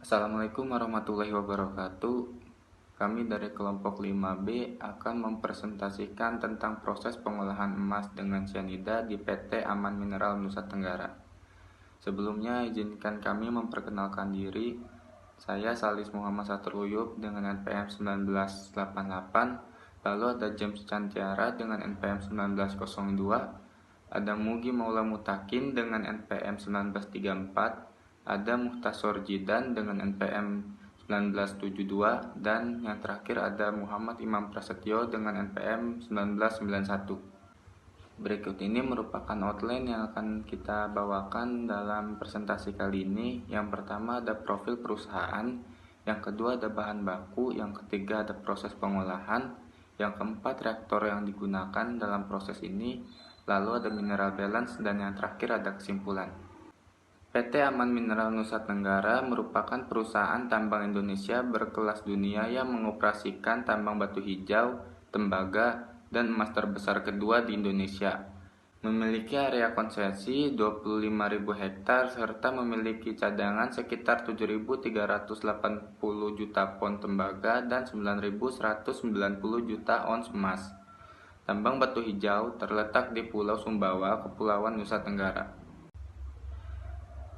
Assalamualaikum warahmatullahi wabarakatuh. Kami dari kelompok 5B akan mempresentasikan tentang proses pengolahan emas dengan cyanida di PT Aman Mineral Nusa Tenggara. Sebelumnya izinkan kami memperkenalkan diri. Saya Salis Muhammad Satruyub dengan NPM 1988. Lalu ada James Cantiara dengan NPM 1902. Ada Mugi Maula Mutakin dengan NPM 1934, ada Muhtasor Jidan dengan NPM 1972, dan yang terakhir ada Muhammad Imam Prasetyo dengan NPM 1991. Berikut ini merupakan outline yang akan kita bawakan dalam presentasi kali ini. Yang pertama ada profil perusahaan, yang kedua ada bahan baku, yang ketiga ada proses pengolahan, yang keempat reaktor yang digunakan dalam proses ini, lalu ada mineral balance, dan yang terakhir ada kesimpulan. PT Aman Mineral Nusa Tenggara merupakan perusahaan tambang Indonesia berkelas dunia yang mengoperasikan tambang batu hijau, tembaga, dan emas terbesar kedua di Indonesia. Memiliki area konsesi 25.000 hektar serta memiliki cadangan sekitar 7.380 juta pon tembaga dan 9.190 juta ons emas. Tambang batu hijau terletak di Pulau Sumbawa, Kepulauan Nusa Tenggara.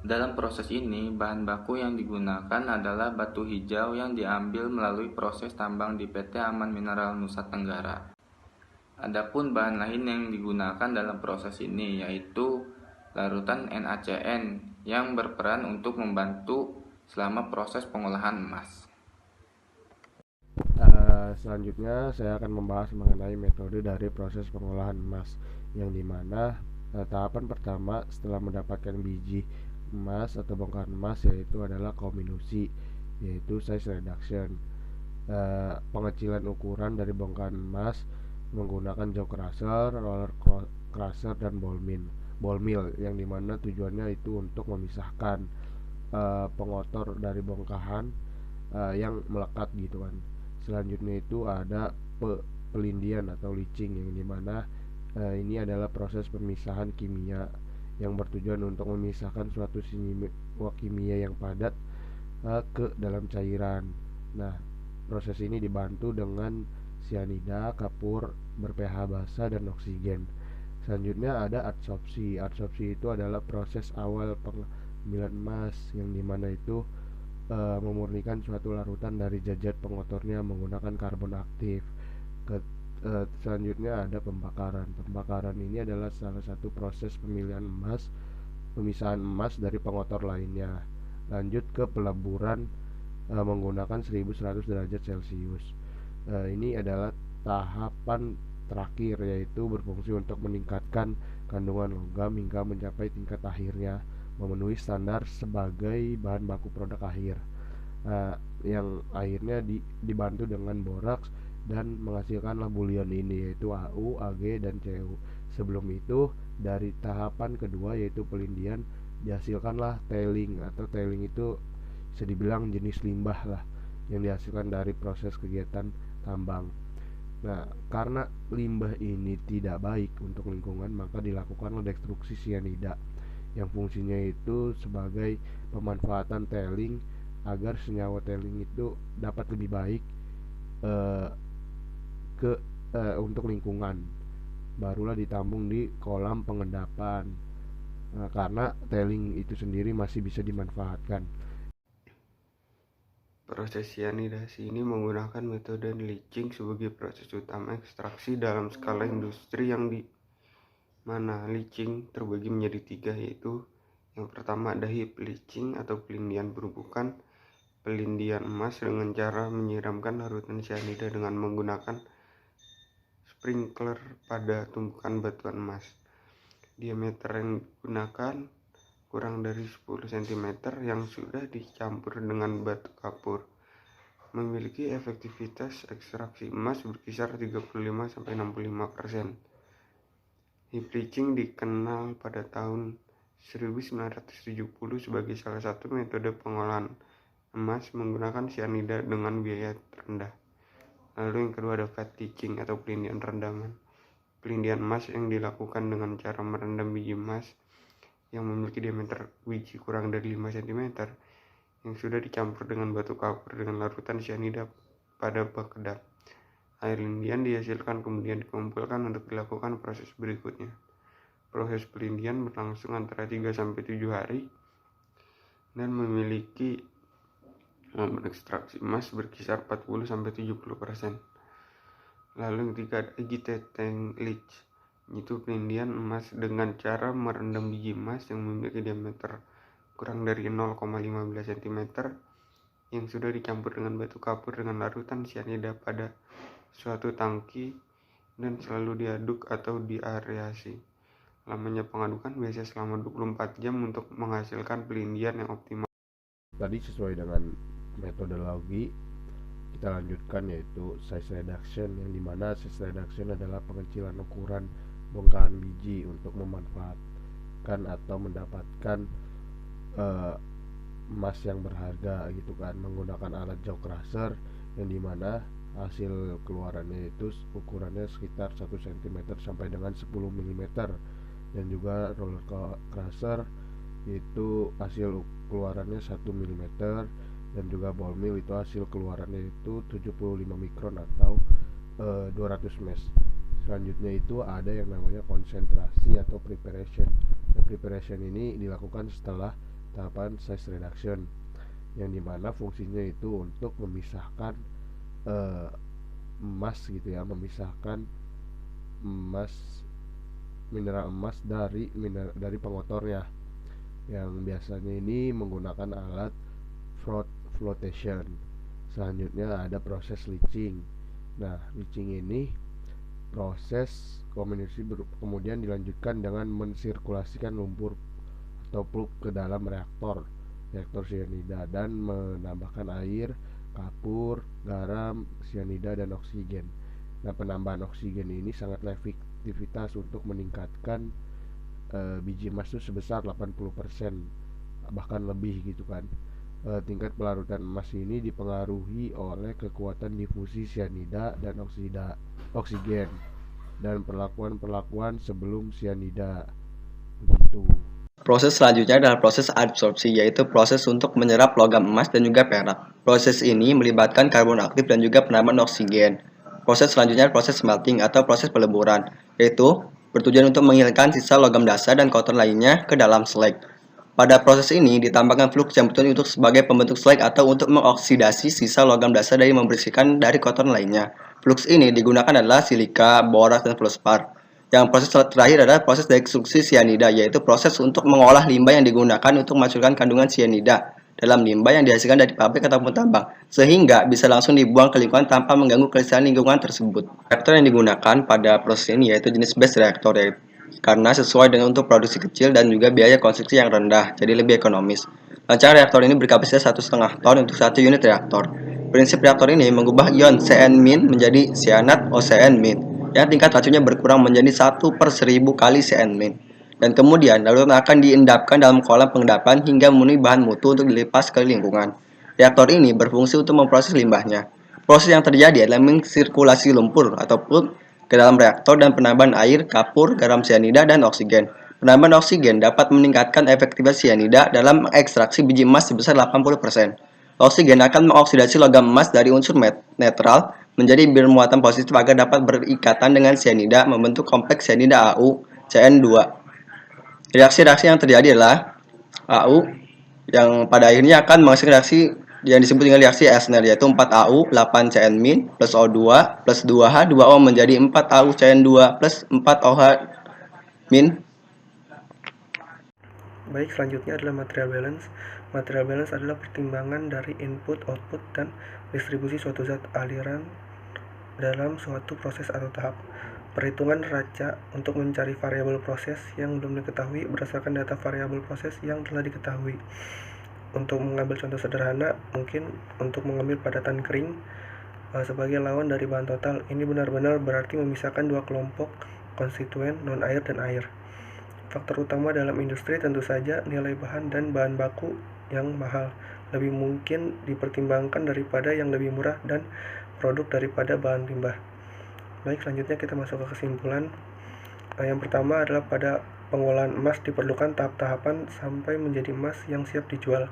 Dalam proses ini, bahan baku yang digunakan adalah batu hijau yang diambil melalui proses tambang di PT Aman Mineral Nusa Tenggara. Adapun bahan lain yang digunakan dalam proses ini yaitu larutan NaCN yang berperan untuk membantu selama proses pengolahan emas. Selanjutnya saya akan membahas mengenai metode dari proses pengolahan emas, yang dimana tahapan pertama setelah mendapatkan biji emas atau bongkahan emas yaitu adalah kominusi, yaitu size reduction. Pengecilan ukuran dari bongkahan emas menggunakan jaw crusher, roller crusher, dan ball mill, yang dimana tujuannya itu untuk memisahkan pengotor dari bongkahan yang melekat gitu kan. Selanjutnya itu ada pelindian atau leaching, yang dimana ini adalah proses pemisahan kimia yang bertujuan untuk memisahkan suatu senyawa kimia yang padat ke dalam cairan. Nah, proses ini dibantu dengan sianida, kapur ber-pH basa, dan oksigen. Selanjutnya ada adsorpsi. Adsorpsi itu adalah proses awal pengambilan emas, yang dimana itu memurnikan suatu larutan dari zat pengotornya menggunakan karbon aktif. Selanjutnya ada pembakaran. Pembakaran ini adalah salah satu proses pemisahan emas dari pengotor lainnya. Lanjut ke peleburan menggunakan 1100 derajat Celcius. Ini adalah tahapan terakhir, yaitu berfungsi untuk meningkatkan kandungan logam hingga mencapai tingkat akhirnya memenuhi standar sebagai bahan baku produk akhir, yang akhirnya dibantu dengan boraks dan menghasilkanlah bulion ini, yaitu AU, AG, dan CU. Sebelum itu, dari tahapan kedua yaitu pelindian, dihasilkanlah tailing, atau tailing itu bisa dibilang jenis limbah lah yang dihasilkan dari proses kegiatan tambang. Nah, karena limbah ini tidak baik untuk lingkungan, maka dilakukanlah destruksi sianida, yang fungsinya itu sebagai pemanfaatan tailing agar senyawa tailing itu dapat lebih baik eh, ke untuk lingkungan. Barulah ditambung di kolam pengendapan. Nah, karena tailing itu sendiri masih bisa dimanfaatkan. Proses sianidasi ini menggunakan metode leaching sebagai proses utama ekstraksi dalam skala industri, yang di mana leaching terbagi menjadi tiga, yaitu yang pertama ada heap leaching atau pelindian perubukan, pelindian emas dengan cara menyiramkan larutan sianida dengan menggunakan sprinkler pada tumpukan batuan emas. Diameter yang digunakan kurang dari 10 cm yang sudah dicampur dengan batu kapur. Memiliki efektivitas ekstraksi emas berkisar 35-65%. Heap leaching dikenal pada tahun 1970 sebagai salah satu metode pengolahan emas menggunakan sianida dengan biaya terendah. Lalu yang kedua ada fat leaching atau pelindian rendaman. Pelindian emas yang dilakukan dengan cara merendam biji emas yang memiliki diameter biji kurang dari 5 cm yang sudah dicampur dengan batu kapur dengan larutan cyanida pada bakedap. Air lindian dihasilkan kemudian dikumpulkan untuk dilakukan proses berikutnya. Proses pelindian berlangsung antara 3-7 hari dan memiliki momen ekstraksi emas berkisar 40-70%. Lalu yang ketiga ada agitating leach, yaitu pelindian emas dengan cara merendam biji emas yang memiliki diameter kurang dari 0,15 cm yang sudah dicampur dengan batu kapur dengan larutan cyanida pada suatu tangki dan selalu diaduk atau diaerasi. Lamanya pengadukan biasanya selama 24 jam untuk menghasilkan pelindian yang optimal. Tadi sesuai dengan metodologi kita lanjutkan, yaitu size reduction, yang dimana size reduction adalah pengecilan ukuran bongkahan biji untuk memanfaatkan atau mendapatkan emas yang berharga gitu kan, menggunakan alat jaw crusher yang dimana hasil keluarannya itu ukurannya sekitar 1 cm sampai dengan 10 mm, dan juga roller crusher itu hasil keluarannya 1 mm, dan juga ball mill itu hasil keluarannya itu 75 mikron atau 200 mesh. Selanjutnya itu ada yang namanya konsentrasi atau preparation. Dan preparation ini dilakukan setelah tahapan size reduction, yang dimana fungsinya itu untuk memisahkan emas gitu ya, memisahkan mineral emas dari pengotornya, yang biasanya ini menggunakan alat flotation. Selanjutnya ada proses leaching. Nah, leaching ini proses kemudian dilanjutkan dengan mensirkulasikan lumpur atau plug ke dalam reaktor cyanida dan menambahkan air, kapur, garam, cyanida, dan oksigen. Nah, penambahan oksigen ini sangat efektivitas untuk meningkatkan biji emas itu sebesar 80%, bahkan lebih gitu kan. Tingkat pelarutan emas ini dipengaruhi oleh kekuatan difusi cyanida dan oksigen dan perlakuan sebelum cyanida begitu. Proses selanjutnya adalah proses adsorpsi, yaitu proses untuk menyerap logam emas dan juga perak. Proses ini melibatkan karbon aktif dan juga penambahan oksigen. Proses selanjutnya adalah proses smelting atau proses peleburan, yaitu bertujuan untuk menghilangkan sisa logam dasar dan kotoran lainnya ke dalam slag. Pada proses ini ditambahkan flux yang bertujuan untuk sebagai pembentuk slag atau untuk mengoksidasi sisa logam dasar dari membersihkan dari kotoran lainnya. Flux ini digunakan adalah silika, boraks, dan fluorspar. Yang proses terakhir adalah proses destruksi cyanida, yaitu proses untuk mengolah limbah yang digunakan untuk memasukkan kandungan cyanida dalam limbah yang dihasilkan dari pabrik ataupun tambang, sehingga bisa langsung dibuang ke lingkungan tanpa mengganggu kelestarian lingkungan tersebut. Reaktor yang digunakan pada proses ini yaitu jenis batch reaktor, karena sesuai dengan untuk produksi kecil dan juga biaya konstruksi yang rendah, jadi lebih ekonomis. Rancangan reaktor ini berkapasitas 1,5 ton untuk satu unit reaktor. Prinsip reaktor ini mengubah ion Cn- menjadi cyanat OCN-, yang tingkat racunnya berkurang menjadi 1/1000 kali Cn-. Dan kemudian lalu akan diendapkan dalam kolam pengendapan hingga memenuhi bahan mutu untuk dilepas ke lingkungan. Reaktor ini berfungsi untuk memproses limbahnya. Proses yang terjadi adalah mensirkulasi lumpur atau plug ke dalam reaktor dan penambahan air, kapur, garam cyanida, dan oksigen. Penambahan oksigen dapat meningkatkan efektivitas cyanida dalam mengekstraksi biji emas sebesar 80%. Oksigen akan mengoksidasi logam emas dari unsur netral menjadi bermuatan positif agar dapat berikatan dengan cyanida membentuk kompleks cyanida AU CN2. Reaksi-reaksi yang terjadi adalah AU yang pada akhirnya akan menghasilkan reaksi yang disebut dengan reaksi Elsner, yaitu 4AU 8CN- plus O2 plus 2H 2O menjadi 4AU CN2 plus 4OH-. Baik, selanjutnya adalah material balance. Material balance adalah pertimbangan dari input, output, dan distribusi suatu zat aliran dalam suatu proses atau tahap. Perhitungan raca untuk mencari variabel proses yang belum diketahui berdasarkan data variabel proses yang telah diketahui. Untuk mengambil contoh sederhana, mungkin untuk mengambil padatan kering sebagai lawan dari bahan total, ini benar-benar berarti memisahkan dua kelompok konstituen non-air dan air. Faktor utama dalam industri tentu saja nilai bahan dan bahan baku yang mahal lebih mungkin dipertimbangkan daripada yang lebih murah dan produk daripada bahan limbah. Baik, selanjutnya kita masuk ke kesimpulan. Yang pertama adalah pada pengolahan emas diperlukan tahap-tahapan sampai menjadi emas yang siap dijual.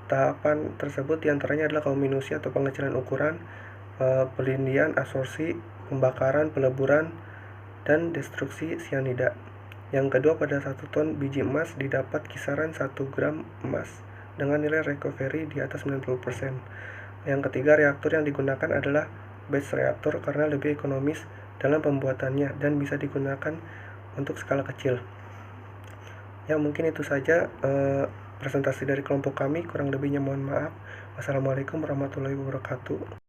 Tahapan tersebut diantaranya adalah kombinasi atau pengecilan ukuran, pelindian, absorpsi, pembakaran, peleburan, dan destruksi sianida. Yang kedua, pada 1 ton biji emas didapat kisaran 1 gram emas dengan nilai recovery di atas 90%. Yang ketiga, reaktor yang digunakan adalah batch reaktor karena lebih ekonomis dalam pembuatannya dan bisa digunakan untuk skala kecil. Ya, mungkin itu saja presentasi dari kelompok kami, kurang lebihnya mohon maaf. Wassalamualaikum warahmatullahi wabarakatuh.